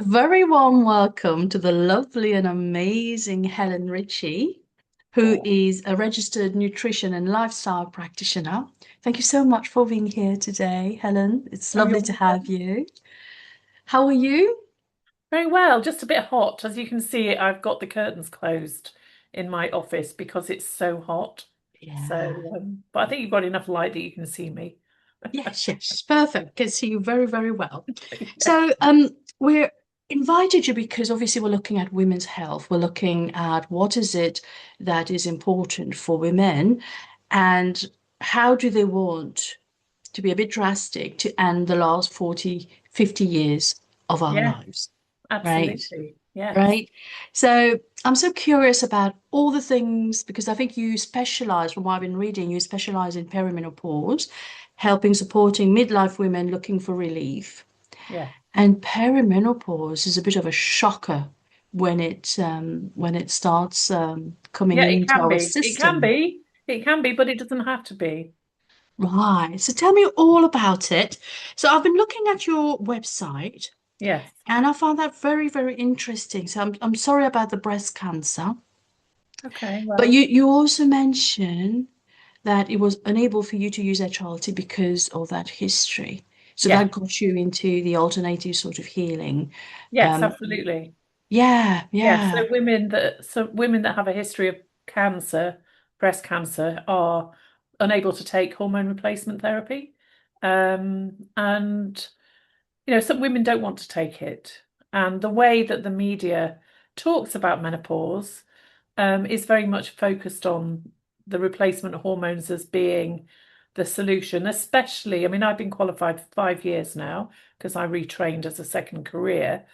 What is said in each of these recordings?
A very warm welcome to the lovely and amazing Helen Ritchie, who Oh, is a registered nutrition and lifestyle practitioner. Thank you so much for being here today, Helen. It's oh, you're lovely to have welcome. you. How are you? Very well, just a bit hot. As you can see, I've got the curtains closed in my office because it's so hot. Yeah. But I think you've got enough light that you can see me. Yes, yes, perfect. Can see you very, very well. Yeah. So, we're invited you because obviously we're looking at women's health. We're looking at what is it that is important for women and how do they want to be a bit drastic to end the last 40, 50 years of our Yeah, lives, right? absolutely. Yes. Right. So I'm so curious about all the things because I think you specialize, from what I've been reading, you specialize in perimenopause, helping supporting midlife women looking for relief. Yeah. And perimenopause is a bit of a shocker when it starts coming Yeah, it into can our be. It can system. be. It can be, but it doesn't have to be. Right. So tell me all about it. So I've been looking at your website Yes. and I found that very, very interesting. So I'm sorry about the breast cancer, Okay, but well, you also mentioned that it was unable for you to use HRT because of that history. So yeah. that got you into the alternative sort of healing. Yes, Um, absolutely. yeah, Yeah, yeah, so women that have a history of cancer, breast cancer, are unable to take hormone replacement therapy. And some women don't want to take it. And the way that the media talks about menopause is very much focused on the replacement hormones as being the solution, especially, I mean, I've been qualified for 5 years now because I retrained as a second career.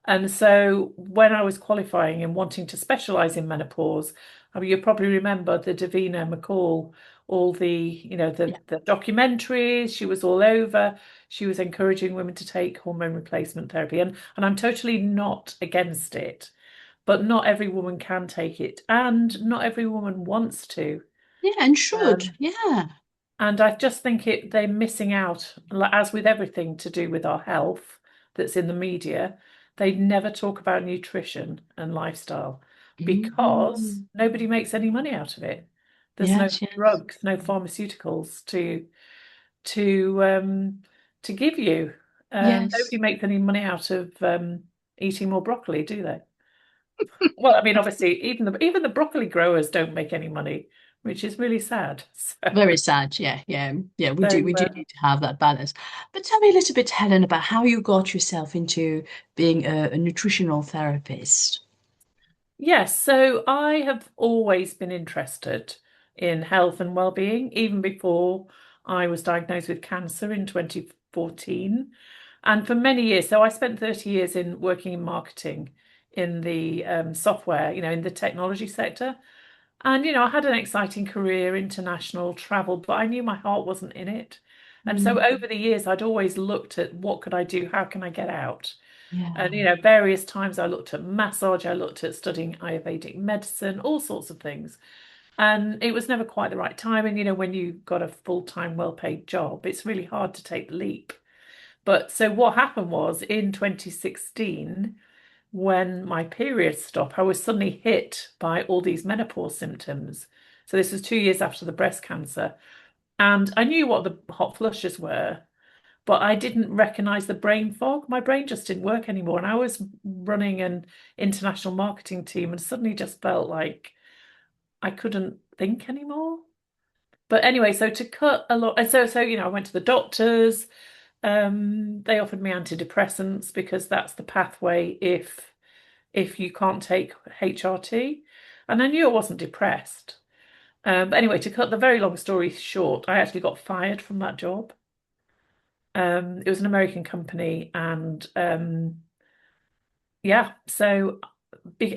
And so when I was qualifying and wanting to specialize in menopause, I mean, you probably remember the Davina McCall, all yeah. the documentaries, she was all over. She was encouraging women to take hormone replacement therapy. And I'm totally not against it, but not every woman can take it, and not every woman wants to. Yeah, and should. Um, Yeah. and I just think they're missing out, as with everything to do with our health that's in the media. They never talk about nutrition and lifestyle because Mm. nobody makes any money out of it. There's no Yes, yes. drugs, no pharmaceuticals to to give you. Nobody Yes. makes any money out of eating more broccoli, do they? Well, I mean, obviously, even the broccoli growers don't make any money, which is really sad. Very sad. Yeah, yeah, yeah. We So, do. We do need to have that balance. But tell me a little bit, Helen, about how you got yourself into being a nutritional therapist. yes, so I have always been interested in health and well-being, even before I was diagnosed with cancer in 2014. And for many years, so I spent 30 years in working in marketing in the software, in the technology sector. And, I had an exciting career, international travel, but I knew my heart wasn't in it. And so Mm. over the years, I'd always looked at what could I do? How can I get out? And, Yeah. various times I looked at massage, I looked at studying Ayurvedic medicine, all sorts of things. And it was never quite the right time. And, when you've got a full-time, well-paid job, it's really hard to take the leap. But so what happened was in 2016, when my period stopped, I was suddenly hit by all these menopause symptoms. So this was 2 years after the breast cancer. And I knew what the hot flushes were, but I didn't recognize the brain fog. My brain just didn't work anymore. And I was running an international marketing team and suddenly just felt like I couldn't think anymore. But anyway, so to cut a lot, and so I went to the doctors. They offered me antidepressants because that's the pathway if you can't take HRT. And I knew I wasn't depressed. But anyway, to cut the very long story short, I actually got fired from that job. It was an American company, and yeah, so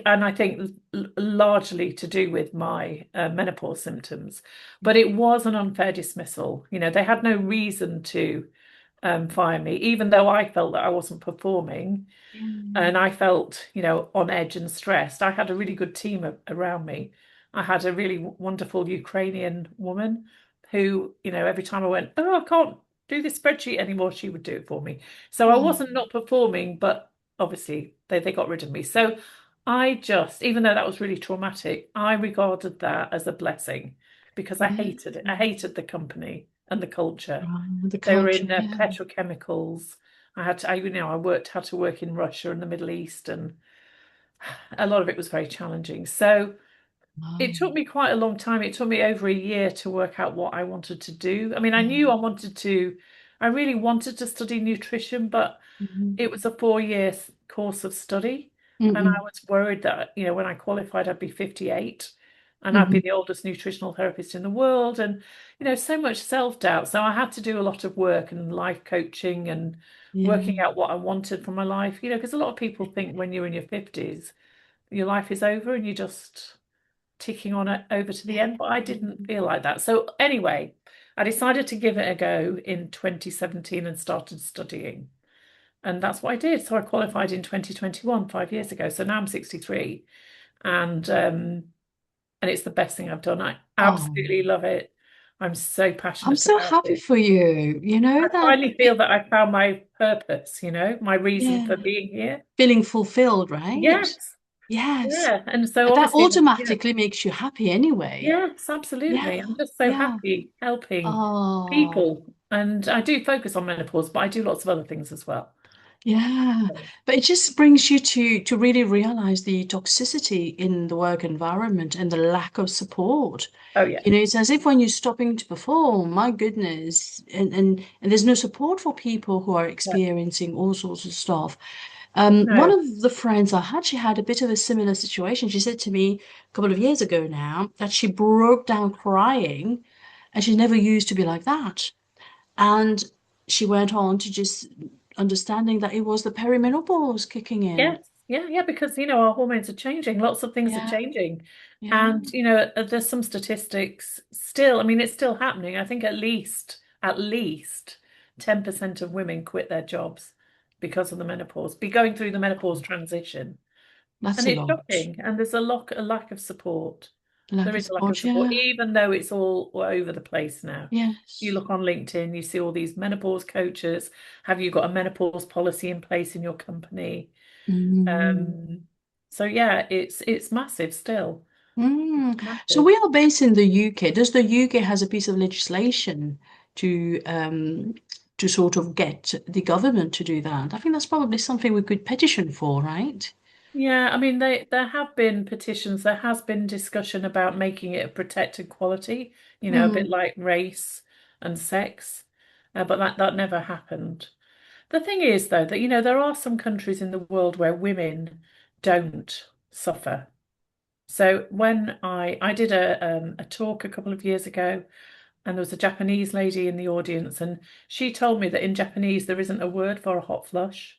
and I think largely to do with my menopause symptoms, but it was an unfair dismissal. They had no reason to fire me, even though I felt that I wasn't performing and I felt, on edge and stressed. I had a really good team around me. I had a really wonderful Ukrainian woman who, every time I went, oh, I can't do this spreadsheet anymore, she would do it for me. So I Oh, wasn't not performing, but obviously they got rid of me. So I just, even though that was really traumatic, I regarded that as a blessing because I Yeah. hated it. I hated the company and the culture. The They were culture, in yeah. petrochemicals. I worked, had to work in Russia and the Middle East, and a lot of it was very challenging. So Wow. it took me quite a long time. It took me over a year to work out what I wanted to do. I mean, I knew I really wanted to study nutrition, but Mm-hmm. it was a 4 year course of study. And I Mm-hmm. was worried that, when I qualified, I'd be 58 and I'd Mm-hmm. be the oldest nutritional therapist in the world. And, so much self-doubt. So I had to do a lot of work and life coaching and working Yeah. out what I wanted from my life, because a lot of people think when you're in your 50s, your life is over and you're just ticking on it over to the end, but I didn't feel like that. So anyway, I decided to give it a go in 2017 and started studying. And that's what I did. So I qualified in 2021, 5 years ago. So now I'm 63 and it's the best thing I've done. I Oh, absolutely love it. I'm so I'm passionate so about happy it. for you. You know I that, finally feel that I found my purpose, my reason yeah, for being here. feeling fulfilled, right? Yes. Yes. Yeah. And so And that obviously, yeah. automatically makes you happy anyway. Yes, Yeah. absolutely. I'm just so Yeah. happy helping Oh. people. And I do focus on menopause, but I do lots of other things as well. Yeah, but it just brings you to really realize the toxicity in the work environment and the lack of support. Oh, yeah. You know, it's as if when you're stopping to perform, my goodness, and there's no support for people who are Yeah. experiencing all sorts of stuff. One No. of the friends I had, she had a bit of a similar situation. She said to me a couple of years ago now that she broke down crying, and she never used to be like that. And she went on to just understanding that it was the perimenopause kicking in. Yes. Yeah. Yeah. Because, our hormones are changing. Lots of things are Yeah, changing. yeah. And, there's some statistics still, I mean, it's still happening. I think at least 10% of women quit their jobs because of the menopause, be going through the menopause transition. That's And a it's lot. shocking. And there's a lack of support. Lack There of is a lack of support, support, yeah. even though it's all over the place now. You Yes. look on LinkedIn, you see all these menopause coaches. Have you got a menopause policy in place in your company? Mm. Um, so yeah, it's massive still. Mm. So Massive. we are based in the UK. Does the UK has a piece of legislation to sort of get the government to do that? I think that's probably something we could petition for, right? Yeah, I mean there have been petitions, there has been discussion about making it a protected quality, a bit Mm. like race and sex. But that never happened. The thing is, though, that there are some countries in the world where women don't suffer. So when I did a talk a couple of years ago, and there was a Japanese lady in the audience, and she told me that in Japanese there isn't a word for a hot flush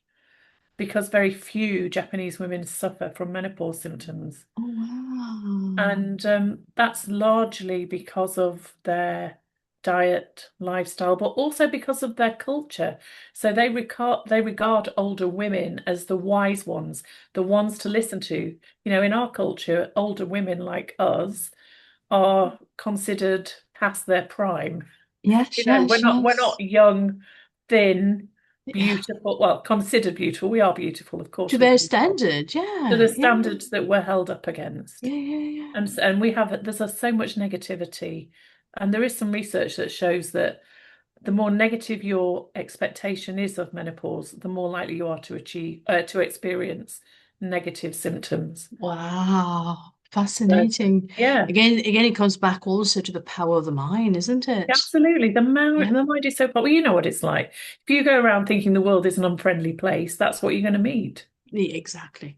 because very few Japanese women suffer from menopause symptoms. Oh, wow. And that's largely because of their diet, lifestyle, but also because of their culture. So they regard older women as the wise ones, the ones to listen to. In our culture, older women like us are considered past their prime. Yes, We're yes, not yes. young, thin, Yeah. beautiful. Well, considered beautiful. We are beautiful, of To course, we're their beautiful. standard. To Yeah, the yeah, standards that we're held up against. yeah, yeah, And yeah. and we have there's so much negativity, and there is some research that shows that the more negative your expectation is of menopause, the more likely you are to experience negative symptoms. Wow, So, fascinating. yeah, Again, it comes back also to the power of the mind, isn't it? absolutely. Yeah, The mind is so powerful. You know what it's like. If you go around thinking the world is an unfriendly place, that's what you're going to meet. exactly.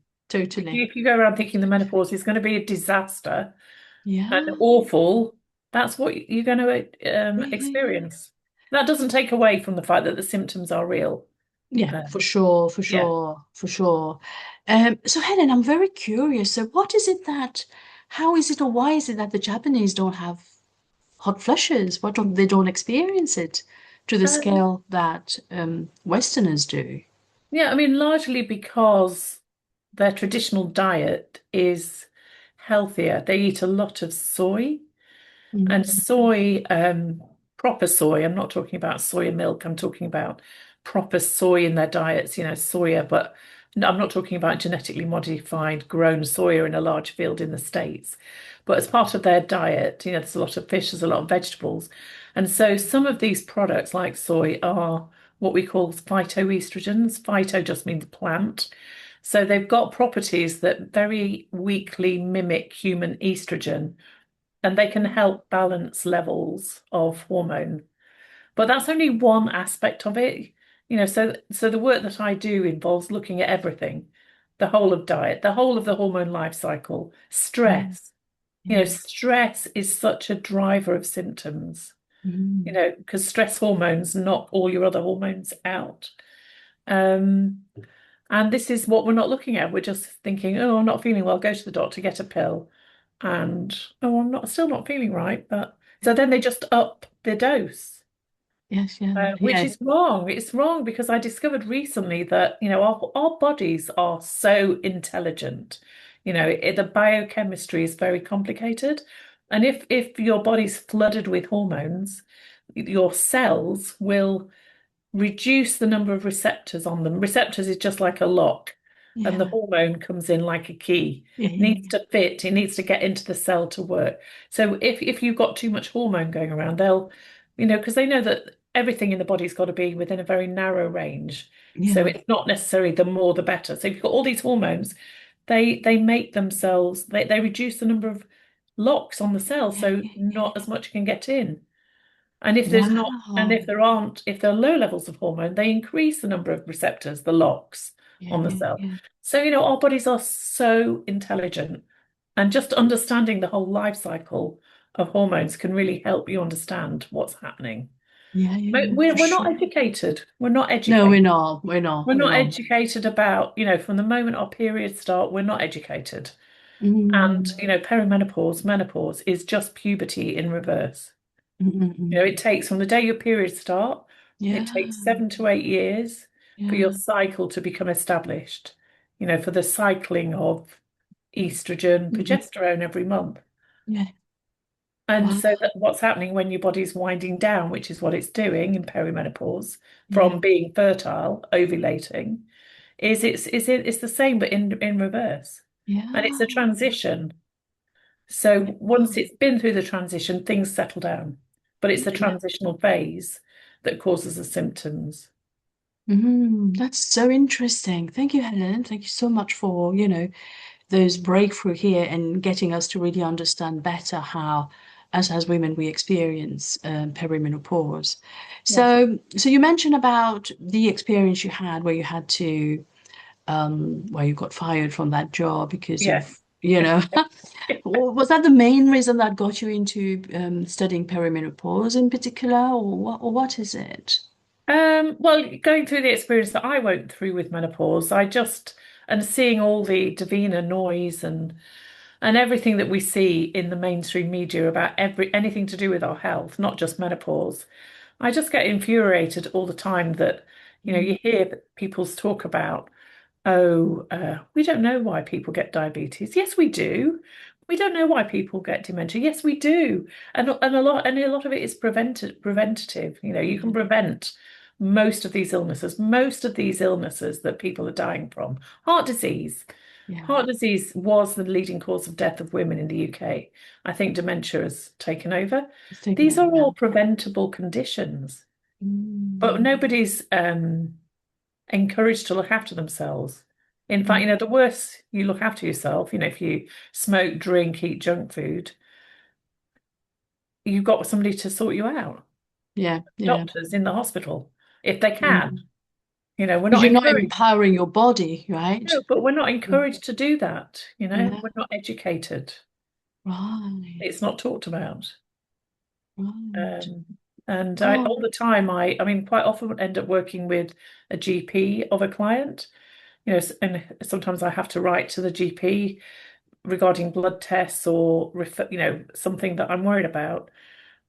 If you, Totally. if you go around thinking the menopause is going to be a disaster and Yeah, awful, that's what you're going to yeah, yeah, yeah. experience. That doesn't take away from the fact that the symptoms are real. Yeah, Uh, for sure, for yeah. sure, for sure. So Helen, I'm very curious. So what is it that, how is it or why is it that the Japanese don't have hot flushes? What don't they don't experience it to the Um, scale that Westerners do? yeah, I mean, largely because their traditional diet is healthier. They eat a lot of soy and Mm. soy, proper soy. I'm not talking about soya milk. I'm talking about proper soy in their diets, soya, but I'm not talking about genetically modified grown soya in a large field in the States, but as part of their diet, there's a lot of fish, there's a lot of vegetables. And so some of these products like soy are what we call phytoestrogens. Phyto just means plant. So they've got properties that very weakly mimic human estrogen, and they can help balance levels of hormone. But that's only one aspect of it. So the work that I do involves looking at everything, the whole of diet, the whole of the hormone life cycle, Yeah, stress. yeah. Stress is such a driver of symptoms, Mm. because stress hormones knock all your other hormones out. Um, and this is what we're not looking at. We're just thinking, oh, I'm not feeling well, go to the doctor, get a pill. And oh, I'm not still not feeling right. But so then they just up the dose. Yes, yeah, Which yeah, is wrong. It's wrong because I discovered recently that, our bodies are so intelligent. The biochemistry is very complicated. And if your body's flooded with hormones, your cells will reduce the number of receptors on them. Receptors is just like a lock, and the yeah, hormone comes in like a key. yeah, It needs to fit, it needs to get into the cell to work. So if you've got too much hormone going around, they'll, because they know that everything in the body's got to be within a very narrow range. So yeah, it's not necessarily the more the better. So if you've got all these hormones, they make themselves, they reduce the number of locks on the cell, yeah, so yeah, not as much can get in. And if there's not, and wow. if there are low levels of hormone, they increase the number of receptors, the locks Yeah, on the yeah, cell. yeah, So, our bodies are so intelligent, and just understanding the whole life cycle of hormones can really help you understand what's happening. yeah, yeah, But yeah, we're, for we're not sure. educated. We're not No, educated. we're not. We're not. We're We're not not. educated about, from the moment our periods start, we're not educated. And, Mm, perimenopause, menopause is just puberty in reverse. mm, mm, It mm. takes from the day your periods start, it Yeah, takes 7 to 8 years for your yeah, cycle to become established, for the cycling of estrogen, mm, mm, progesterone every month. yeah. And Wow. so that what's happening when your body's winding down, which is what it's doing in perimenopause, Yeah, from being fertile, ovulating, it's the same but in reverse. And it's yeah. a transition. So once Wow. it's been through the transition, things settle down. But it's the Yeah. transitional phase that causes the symptoms. That's so interesting. Thank you, Helen. Thank you so much for, those breakthrough here and getting us to really understand better how, as women, we experience perimenopause. Yes. So you mentioned about the experience you had where you had to, where you got fired from that job because Yes. of, was that the main reason that got you into studying perimenopause in particular, or what is it? Well, going through the experience that I went through with menopause, and seeing all the Davina noise and everything that we see in the mainstream media about anything to do with our health, not just menopause, I just get infuriated all the time that, Mm, you hear people's talk about, oh, we don't know why people get diabetes. Yes, we do. We don't know why people get dementia. Yes, we do. And a lot of it is preventative. You can yeah, prevent most of these illnesses, that people are dying from. Heart disease. yeah, Heart disease was the leading cause of death of women in the UK. I think dementia has taken over. it's taken These over, are yeah. all preventable conditions, but Mm, nobody's encouraged to look after themselves. In fact, yeah, the worse you look after yourself, if you smoke, drink, eat junk food, you've got somebody to sort you out. yeah, yeah. Doctors in the hospital, if they can. Mm. We're Because not you're not encouraged. empowering your body, right? No, but we're not Mm. encouraged to do that. Yeah, We're not educated. right, It's not talked about. right. Um, and Oh, all the time, I mean, quite often would end up working with a GP of a client, and sometimes I have to write to the GP regarding blood tests or something that I'm worried about.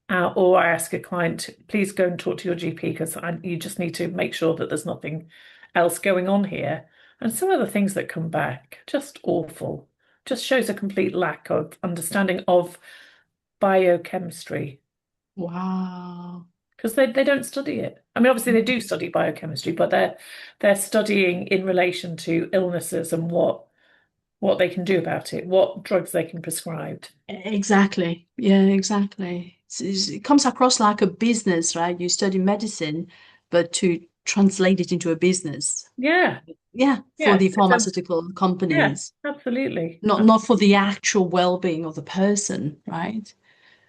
Or I ask a client, please go and talk to your GP because you just need to make sure that there's nothing else going on here. And some of the things that come back, just awful, just shows a complete lack of understanding of biochemistry. wow. because they don't study it. I mean, obviously they do study biochemistry, but they're studying in relation to illnesses and what they can do about it, what drugs they can prescribe. Exactly. Yeah, exactly. It comes across like a business, right? You study medicine, but to translate it into a business. Yeah, Yeah, for yeah. the So pharmaceutical yeah, companies, absolutely. not for the actual well-being of the person, right?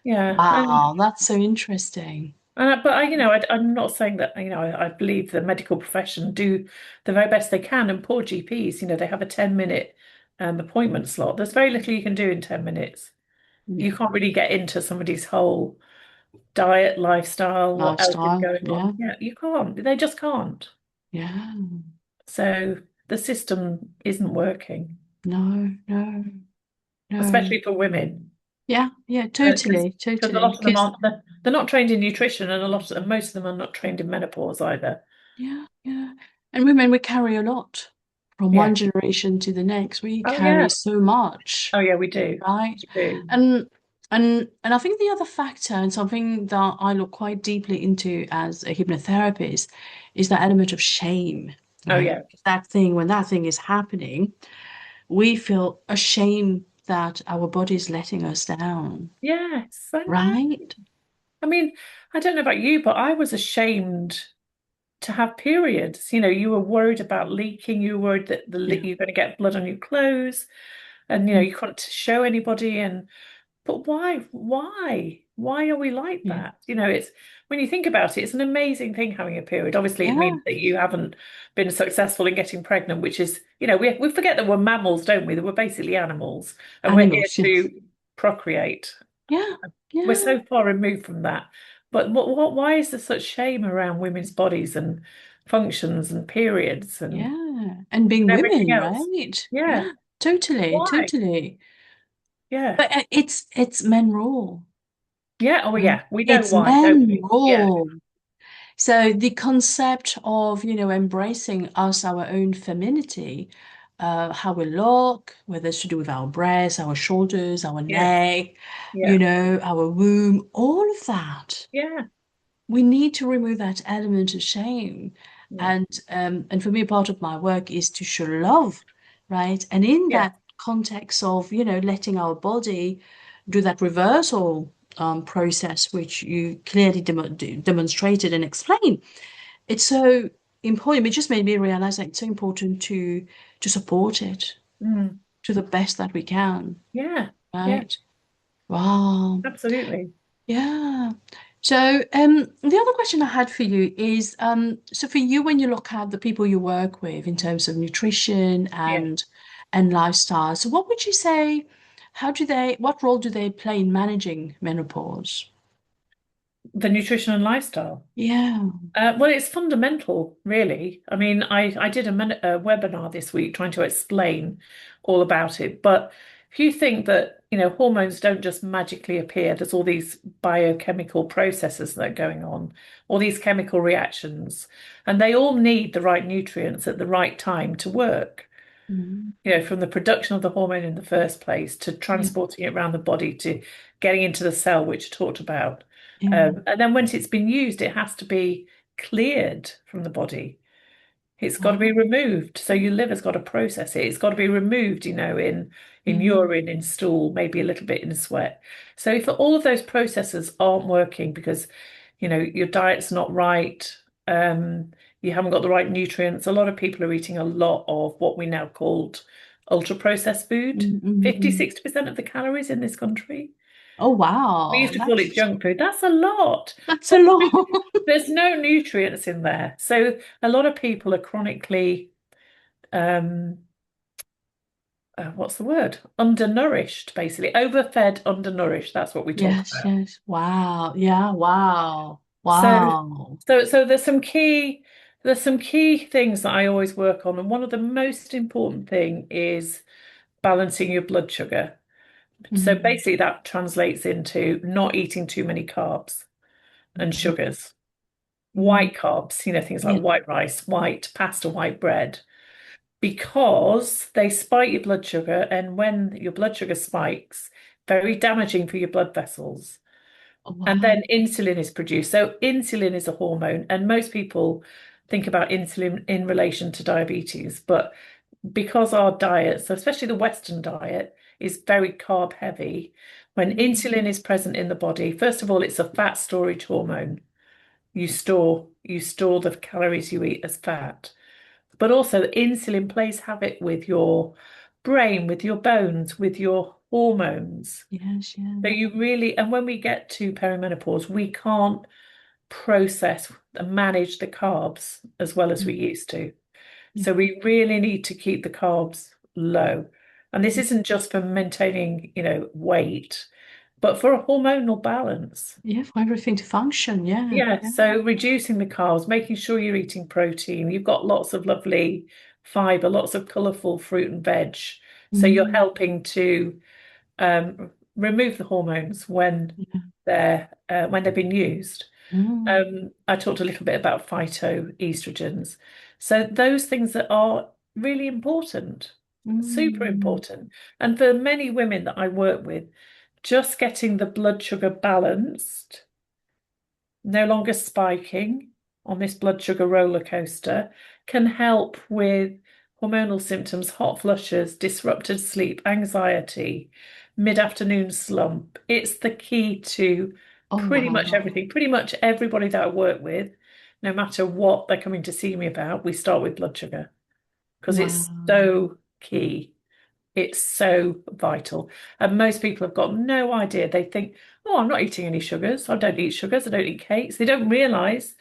Yeah, Wow, that's so interesting. but I'm not saying that, I believe the medical profession do the very best they can, and poor GPs, they have a 10-minute appointment slot. There's very little you can do in 10 minutes. You Yeah. can't really get into somebody's whole diet, lifestyle, what else is Lifestyle. going Yeah. on. Yeah, you can't. They just can't. Yeah. So the system isn't working, No, no, no. especially for women. Yeah, yeah, Because totally, a totally. lot of them Because aren't, they're not trained in nutrition, and most of them are not trained in menopause either. yeah, yeah. And women, we carry a lot from one Yeah. generation to the next. We Oh carry yeah. so much, Oh yeah, we do. right? We do. And and I think the other factor and something that I look quite deeply into as a hypnotherapist is that element of shame, Oh right? yeah. That thing, when that thing is happening, we feel ashamed that our body is letting us down, Yes, I know. right? I mean, I don't know about you, but I was ashamed to have periods. You were worried about leaking. You were worried that Yeah. you're going to get blood on your clothes, and Mm. you couldn't show anybody. And but why? Why? Why are we like Yeah. that? It's when you think about it, it's an amazing thing having a period. Obviously, it Yeah. means that you haven't been successful in getting pregnant, which is, we forget that we're mammals, don't we? That we're basically animals, and we're here Animals. Yeah. to procreate. Yeah. We're Yeah. so far removed from that. But why is there such shame around women's bodies and functions and periods and Yeah. And being everything women, else? right? Yeah. Yeah. Totally. Why? Totally. Yeah. But it's men rule, Yeah. Oh, right? yeah. We know It's why, don't men we? Yeah. rule. So the concept of, embracing us, our own femininity, how we look, whether it's to do with our breasts, our shoulders, our Yeah. neck, Yeah. our womb, all of that. Yeah. We need to remove that element of shame. Yeah. And for me, part of my work is to show love, right? And in Yeah. that context of, letting our body do that reversal process, which you clearly demonstrated and explained, it's so important. It just made me realize that it's so important to support it Mm. to the best that we can, Yeah. Yeah. right? Wow. Absolutely. Yeah. So, the other question I had for you is, so for you, when you look at the people you work with in terms of nutrition Yeah. and lifestyle, so what would you say, what role do they play in managing menopause? The nutrition and lifestyle. Yeah. Well, it's fundamental, really. I mean, I did a webinar this week trying to explain all about it. But if you think that, hormones don't just magically appear, there's all these biochemical processes that are going on, all these chemical reactions, and they all need the right nutrients at the right time to work. Mm, From the production of the hormone in the first place to yeah. transporting it around the body to getting into the cell, which I talked about. Yeah. And then once it's been used, it has to be cleared from the body. It's got to be Wow. removed. So your liver's got to process it. It's got to be removed, in Yeah. urine, in stool, maybe a little bit in sweat. So if all of those processes aren't working because, your diet's not right, you haven't got the right nutrients, a lot of people are eating a lot of what we now called ultra processed food. Mm, mm, 50, mm. 60% of the calories in this country. Oh, We wow. used to call it junk food. That's a lot. That's a There's lot. there's no nutrients in there. So a lot of people are chronically, um, what's the word? Undernourished, basically. Overfed, undernourished. That's what we talk Yes, about. yes. Wow. Yeah, wow. So, Wow. so there's some key things that I always work on, and one of the most important thing is balancing your blood sugar. So Mm, basically that translates into not eating too many carbs and mm, sugars. mm. White carbs, things like Yeah. white rice, white pasta, white bread, because they spike your blood sugar. And when your blood sugar spikes, very damaging for your blood vessels. Oh, and wow. then insulin is produced. So insulin is a hormone, and most people think about insulin in relation to diabetes, but because our diet, so especially the Western diet, is very carb heavy, when Mm. insulin is present in the body, first of all, it's a fat storage hormone. You store the calories you eat as fat. But also insulin plays havoc with your brain, with your bones, with your hormones. Yes, So yeah. you really, and when we get to perimenopause, we can't process and manage the carbs as well as we Mm. used to. Yeah. So we really need to keep the carbs low. And this Mm. isn't just for maintaining, weight, but for a hormonal balance. Yeah, for everything to function. Yeah. Yeah, Yeah. so reducing the carbs, making sure you're eating protein. You've got lots of lovely fiber, lots of colourful fruit and veg. So you're Mm. helping to remove the hormones Yeah. when they've been used. Mm. I talked a little bit about phytoestrogens. So those things that are really important, super Mm. important. And for many women that I work with, just getting the blood sugar balanced, no longer spiking on this blood sugar roller coaster, can help with hormonal symptoms, hot flushes, disrupted sleep, anxiety, mid-afternoon slump. It's the key to Oh, pretty much wow. everything. Pretty much everybody that I work with, no matter what they're coming to see me about, we start with blood sugar because it's Wow. so key. It's so vital. And most people have got no idea. They think, oh, I'm not eating any sugars. I don't eat sugars. I don't eat cakes. They don't realize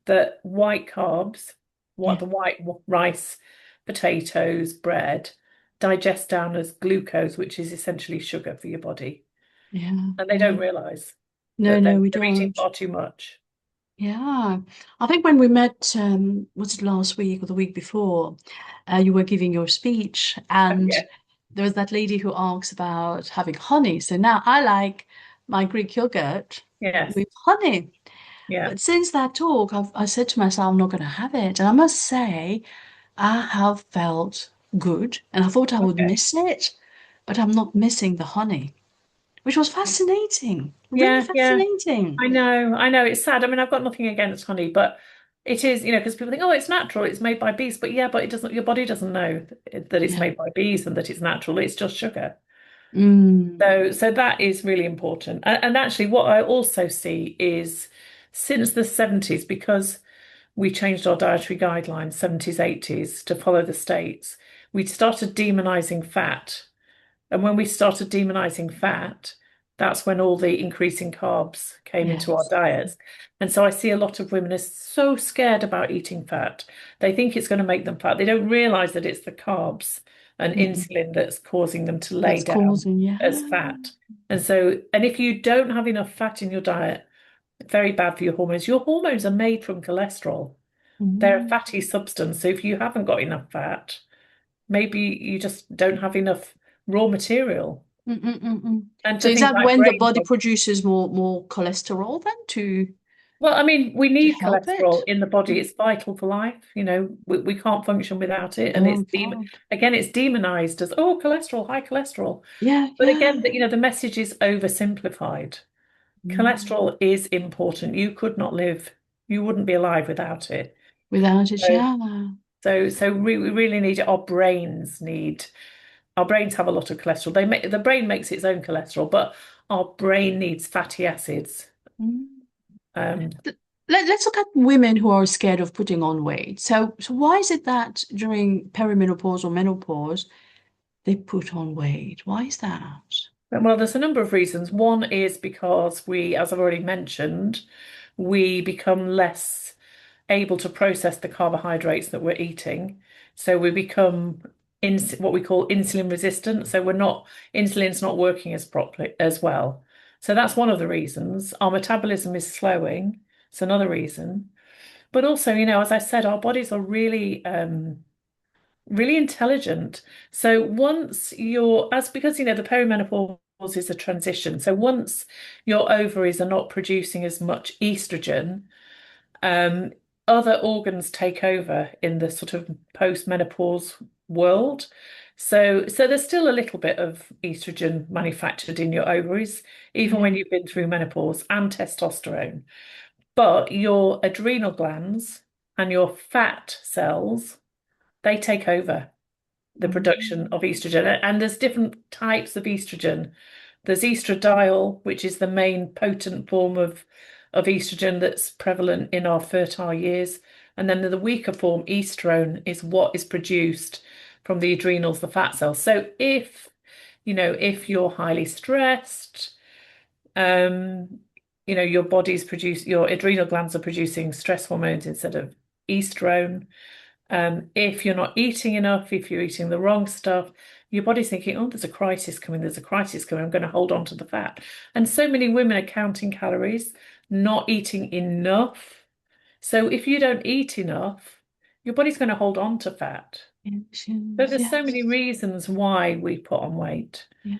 that white carbs, what Yeah. the white rice, potatoes, bread, digest down as glucose, which is essentially sugar for your body. Yeah. And they Yeah. don't realize No, that no, we they're eating don't. far too much. Yeah. I think when we met, was it last week or the week before, you were giving your speech, Oh, and yeah. there was that lady who asks about having honey. So now I like my Greek yogurt Yes. with honey. Yeah. But since that talk, I said to myself, I'm not going to have it. And I must say, I have felt good, and I thought I would Okay. miss it, but I'm not missing the honey, which was fascinating, really Yeah. Yeah. fascinating. I know, it's sad. I mean, I've got nothing against honey, but it is, because people think, oh, it's natural, it's made by bees. But yeah, but it doesn't, your body doesn't know that it's Yeah. made by bees and that it's natural. It's just sugar. Mm. So that is really important. And actually, what I also see is since the 70s, because we changed our dietary guidelines, 70s, 80s, to follow the states, we started demonizing fat. And when we started demonizing fat, that's when all the increasing carbs came into our Yes. diets. And so I see a lot of women are so scared about eating fat. They think it's going to make them fat. They don't realize that it's the carbs and Mm-mm. insulin that's causing them to lay That's down causing, yeah. as fat. And if you don't have enough fat in your diet, very bad for your hormones. Your hormones are made from cholesterol. They're a Mm. fatty substance. So if you haven't got enough fat, maybe you just don't have enough raw material. Mm-mm-mm-mm. And So for is things that like when the brain body fog. produces more cholesterol then Well, I mean, we to need help cholesterol it? in the body. It's vital for life. We can't function without it. And No, we can't. it's demonized as, oh, cholesterol, high cholesterol. Yeah, But yeah. again, the message is oversimplified. Mm. Cholesterol is important. You could not live, you wouldn't be alive without it. Without it, So, yeah. we really need it. Our brains have a lot of cholesterol. The brain makes its own cholesterol, but our brain needs fatty acids. Mm. Um, Let's look at women who are scared of putting on weight. So why is it that during perimenopause or menopause they put on weight? Why is that? well, there's a number of reasons. One is because as I've already mentioned, we become less able to process the carbohydrates that we're eating. So we become what we call insulin resistant. So insulin's not working as properly as well. So that's one of the reasons. Our metabolism is slowing. It's another reason. But also, as I said, our bodies are really, really intelligent. So once because, the perimenopause is a transition. So once your ovaries are not producing as much estrogen, um, other organs take over in the sort of post-menopause world. So there's still a little bit of estrogen manufactured in your ovaries, even when Yeah. you've been through menopause, and testosterone. But your adrenal glands and your fat cells, they take over the production Mm. of estrogen. And there's different types of estrogen. There's estradiol, which is the main potent form of estrogen that's prevalent in our fertile years. And then the weaker form, estrone, is what is produced from the adrenals, the fat cells. So if you're highly stressed, um, your adrenal glands are producing stress hormones instead of estrone. If you're not eating enough, if you're eating the wrong stuff, your body's thinking, oh, there's a crisis coming, I'm going to hold on to the fat. And so many women are counting calories, not eating enough. So if you don't eat enough, your body's going to hold on to fat. Yes, So yes, there's so many yes. reasons why we put on weight. Yeah.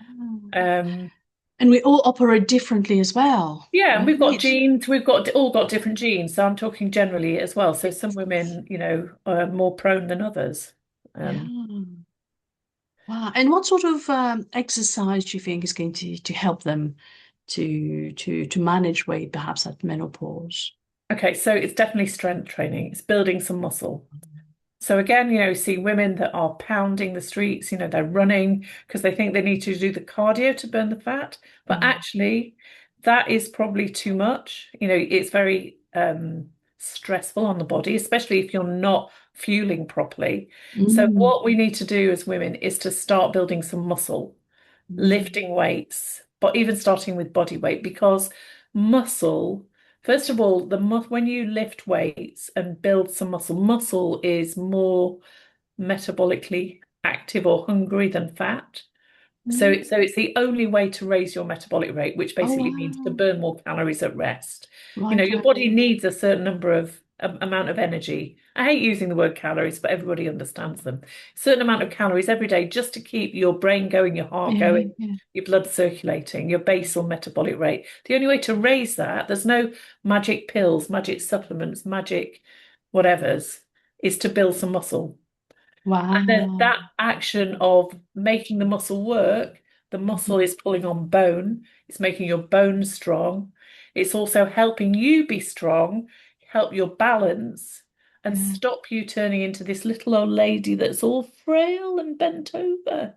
Um, And we all operate differently as well, Yeah, and we've got right? genes, all got different genes. So I'm talking generally as well. So some women, are more prone than others. Yeah. Um, Wow. And what sort of exercise do you think is going to help them to manage weight, perhaps at menopause? okay, so it's definitely strength training. It's building some muscle. So again, see women that are pounding the streets, they're running because they think they need to do the cardio to burn the fat. But Mm. actually, that is probably too much. It's very stressful on the body, especially if you're not fueling properly. So Mm. what we need to do as women is to start building some muscle, Mm. lifting weights, but even starting with body weight, because muscle, first of all, when you lift weights and build some muscle is more metabolically active or hungry than fat. So Mm. it's the only way to raise your metabolic rate, which Oh, basically means to wow. burn more calories at rest. Right, Your right. body needs a certain number of amount of energy. I hate using the word calories, but everybody understands them. Certain amount of calories every day just to keep your brain going, your heart Yeah, yeah, going, yeah. your blood circulating, your basal metabolic rate. The only way to raise that, there's no magic pills, magic supplements, magic whatevers, is to build some muscle. And then Wow. that action of making the muscle work, the muscle Mhm. is pulling on bone, it's making your bones strong. It's also helping you be strong, help your balance, and Yeah. stop you turning into this little old lady that's all frail and bent over.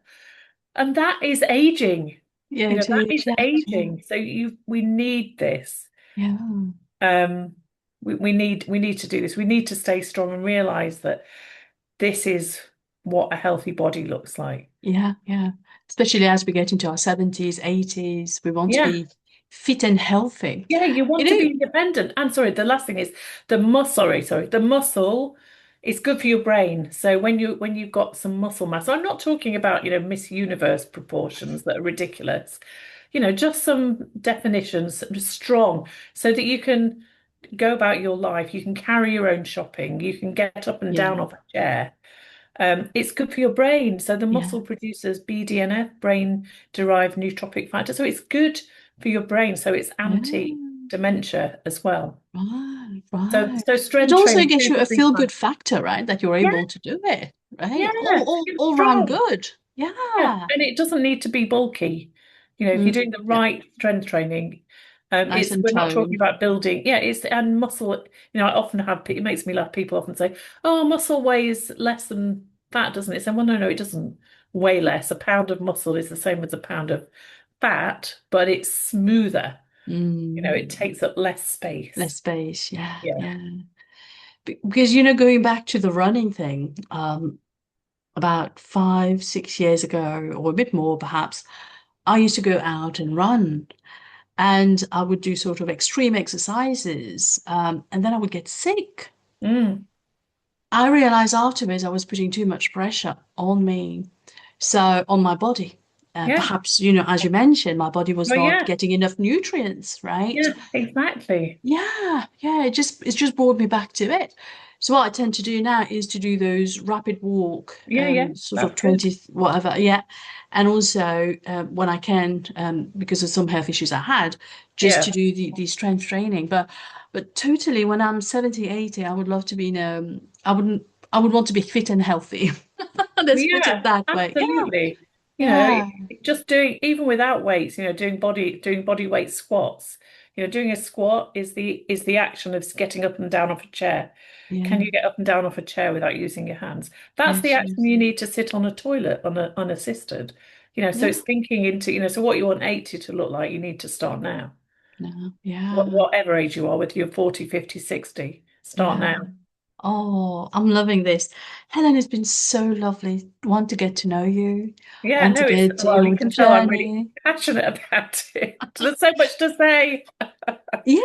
And that is aging. Yeah, it That is. is Yes, yeah. aging. So we need this. Yeah. Um, we need to do this. We need to stay strong and realize that this is what a healthy body looks like. Yeah, yeah. Especially as we get into our 70s, 80s, we want to Yeah. be fit and healthy. Yeah, you You want to be know, independent. And sorry, the last thing is the muscle is good for your brain. So when you've got some muscle mass, I'm not talking about, Miss Universe proportions that are ridiculous. Just some definitions, just strong, so that you can go about your life, you can carry your own shopping, you can get up and yeah, down off a chair. It's good for your brain. So the yeah, muscle produces BDNF, brain-derived nootropic factor. So it's good for your brain. So it's yeah. anti-dementia as well. Right, So right. so It strength also training gives two you to a three feel-good times. factor, right? That you're Yeah, able to do it, yeah, right? feel All round strong. good. Yeah, Yeah. and it doesn't need to be bulky. If you're Mm, doing the yeah. right strength training, Nice and we're not talking toned. about building. Yeah, it's and muscle. I often have it makes me laugh. People often say, "Oh, muscle weighs less than fat, doesn't it?" So, well, no, no, it doesn't weigh less. A pound of muscle is the same as a pound of fat, but it's smoother. It Mm, takes up less less space. space. Yeah, Yeah. yeah. Because, going back to the running thing, about 5, 6 years ago, or a bit more perhaps, I used to go out and run. And I would do sort of extreme exercises, and then I would get sick. Mm, I realized afterwards I was putting too much pressure on me, so on my body. yeah. Perhaps, as you mentioned, my body was Oh, not yeah. getting enough nutrients, right? Yeah. Exactly. Yeah, yeah, it just brought me back to it. So what I tend to do now is to do those rapid walk, Yeah. Yeah. sort of That's good. 20 whatever, yeah. And also when I can, because of some health issues I had, just to Yeah. do the strength training. But totally, when I'm 70, 80, I would love to be in I would want to be fit and healthy. Let's put it Yeah, that way. Yeah, absolutely. yeah, Just doing even without weights, doing body weight squats. Doing a squat is the action of getting up and down off a chair. Can yeah. you get up and down off a chair without using your hands? That's the Yes, action yes. you need to sit on a toilet unassisted. So Yeah, it's thinking into, so what you want 80 to look like, you need to start now. no, yeah, Whatever age you are, whether you're 40, 50, 60, start yeah. now. Oh, I'm loving this. Helen, it's been so lovely. Want to get to know you, Yeah, want to no, it's get well, you your can tell I'm really journey. passionate about it. There's so much to say. Yeah,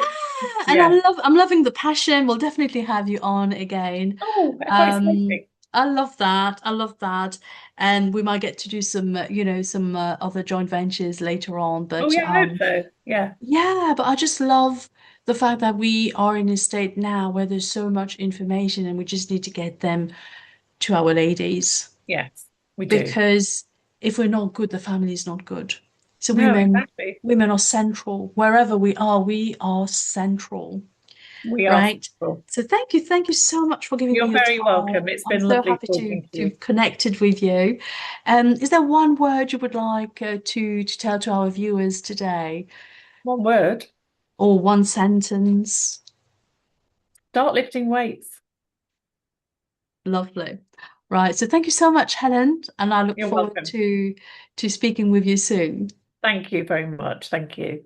and Yeah. I'm loving the passion. We'll definitely have you on again. Oh, how Um, exciting. I love that. I love that. And we might get to do some, some other joint ventures later on. Oh, But yeah, I hope so. Yeah. yeah, but I just love the fact that we are in a state now where there's so much information and we just need to get them to our ladies. Yes, we do. Because if we're not good, the family is not good. So No, exactly. women are central. Wherever we are central, We are right? thankful. So thank you so much for giving me You're your very time. welcome. It's I'm been so lovely happy talking to to you. have connected with you. Is there one word you would like to tell to our viewers today, One word. or one sentence? Start lifting weights. Lovely. Right. So thank you so much, Helen, and I look You're forward welcome. to speaking with you soon. Thank you very much. Thank you.